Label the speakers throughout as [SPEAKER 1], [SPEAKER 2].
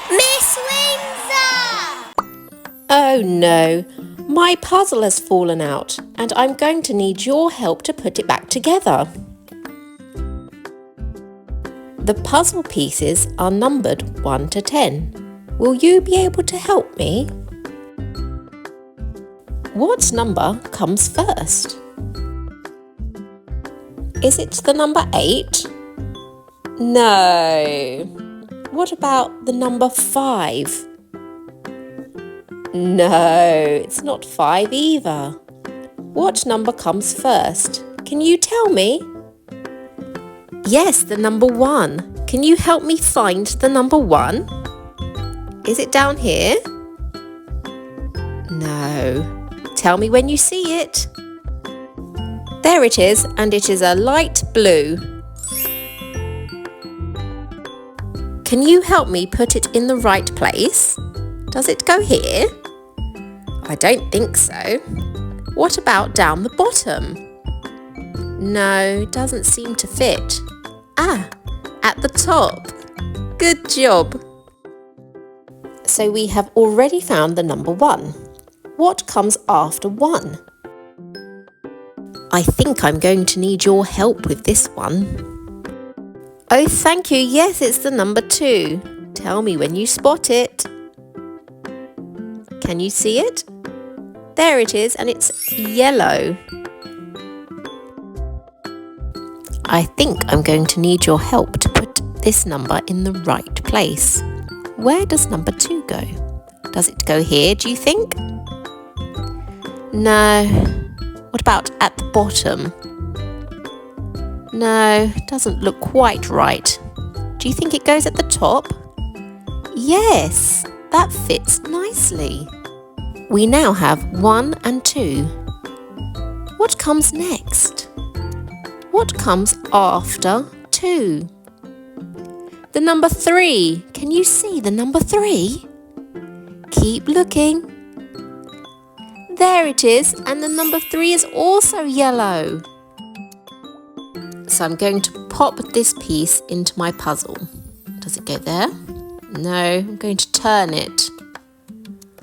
[SPEAKER 1] Miss Windsor!
[SPEAKER 2] Oh no, my puzzle has fallen out and I'm going to need your help to put it back together. The puzzle pieces are numbered 1 to 10. Will you be able to help me? What number comes first? Is it the number 8? No. What about the number 5? No, it's not 5 either. What number comes first? Can you tell me? Yes, the number 1. Can you help me find the number 1? Is it down here? No. Tell me when you see it. There it is, and it is a light blue. Can you help me put it in the right place? Does it go here? I don't think so. What about down the bottom? No, doesn't seem to fit. Ah, at the top. Good job. So we have already found the number 1. What comes after 1? I think I'm going to need your help with this one. Oh, thank you. Yes, it's the number 2. Tell me when you spot it. Can you see it? There it is, and it's yellow. I think I'm going to need your help to put this number in the right place. Where does number 2 go? Does it go here, do you think? No. What about at the bottom? No, doesn't look quite right. Do you think it goes at the top? Yes, that fits nicely. We now have 1 and 2. What comes next? What comes after 2? The number 3. Can you see the number 3? Keep looking. There it is, and the number 3 is also yellow. So I'm going to pop this piece into my puzzle. Does it go there? No, I'm going to turn it.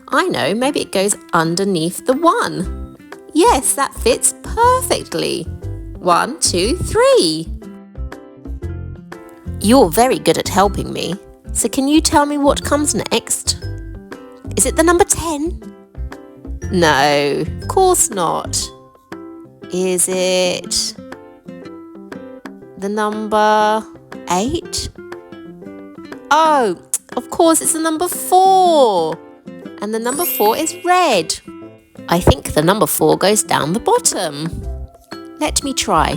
[SPEAKER 2] I know, maybe it goes underneath the 1. Yes, that fits perfectly. 1, 2, 3. You're very good at helping me. So can you tell me what comes next? Is it the number 10? No, of course not. Is it the number 8? Oh, of course it's the number 4. And the number 4 is red. I think the number 4 goes down the bottom. Let me try.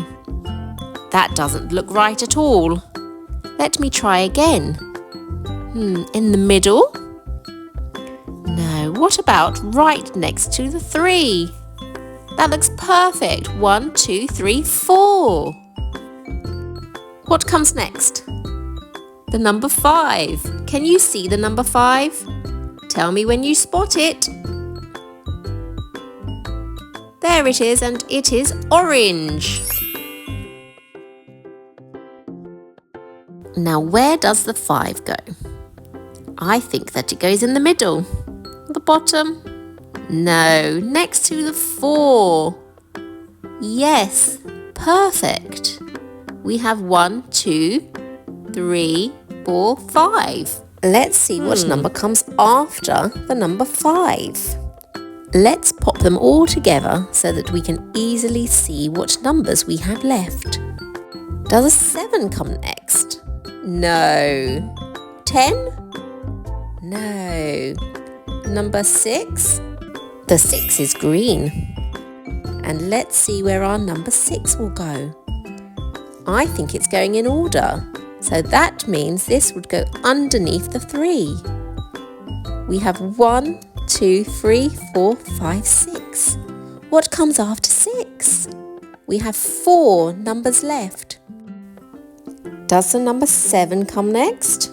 [SPEAKER 2] That doesn't look right at all. Let me try again. In the middle? No, what about right next to the 3? That looks perfect. 1, 2, 3, 4. What comes next? The number 5. Can you see the number 5? Tell me when you spot it. There it is, and it is orange. Now where does the 5 go? I think that it goes in the middle. The bottom? No, next to the 4. Yes, perfect. We have 1, 2, 3, 4, 5. Let's see what number comes after the number 5. Let's pop them all together so that we can easily see what numbers we have left. Does a 7 come next? No. 10? No. Number 6? The 6 is green. And let's see where our number 6 will go. I think it's going in order. So that means this would go underneath the 3. We have 1, 2, 3, 4, 5, 6. What comes after 6? We have 4 numbers left. Does the number 7 come next?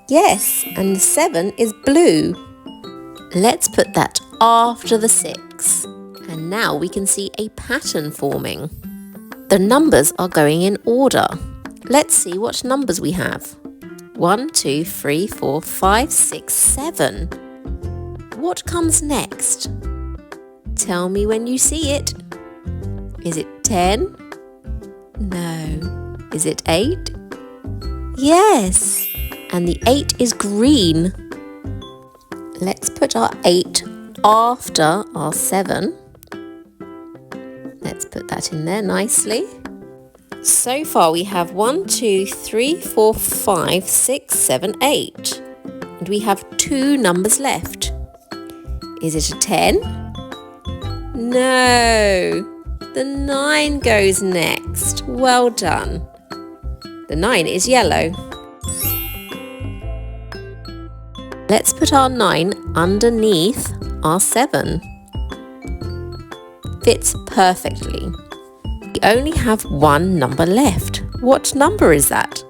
[SPEAKER 2] Yes, and the 7 is blue. Let's put that after the 6. And now we can see a pattern forming. The numbers are going in order. Let's see what numbers we have. 1, 2, 3, 4, 5, 6, 7. What comes next? Tell me when you see it. Is it 10? No. Is it 8? Yes. And the 8 is green. Let's put our 8 after our 7. Let's put that in there nicely. So far we have 1, 2, 3, 4, 5, 6, 7, 8. And we have 2 numbers left. Is it a 10? No. The 9 goes next. Well done. The 9 is yellow. Let's put our 9 underneath our 7. Fits perfectly. We only have 1 number left. What number is that?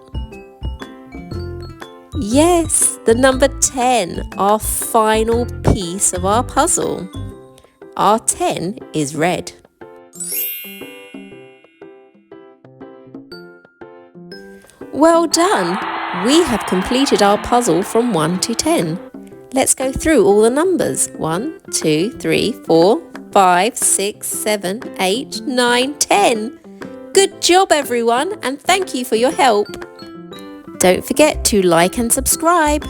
[SPEAKER 2] Yes, the number 10, our final piece of our puzzle. Our 10 is red. Well done! We have completed our puzzle from 1 to 10. Let's go through all the numbers. 1, 2, 3, 4, 5, 6, 7, 8, 9, 10. Good job everyone, and thank you for your help. Don't forget to like and subscribe.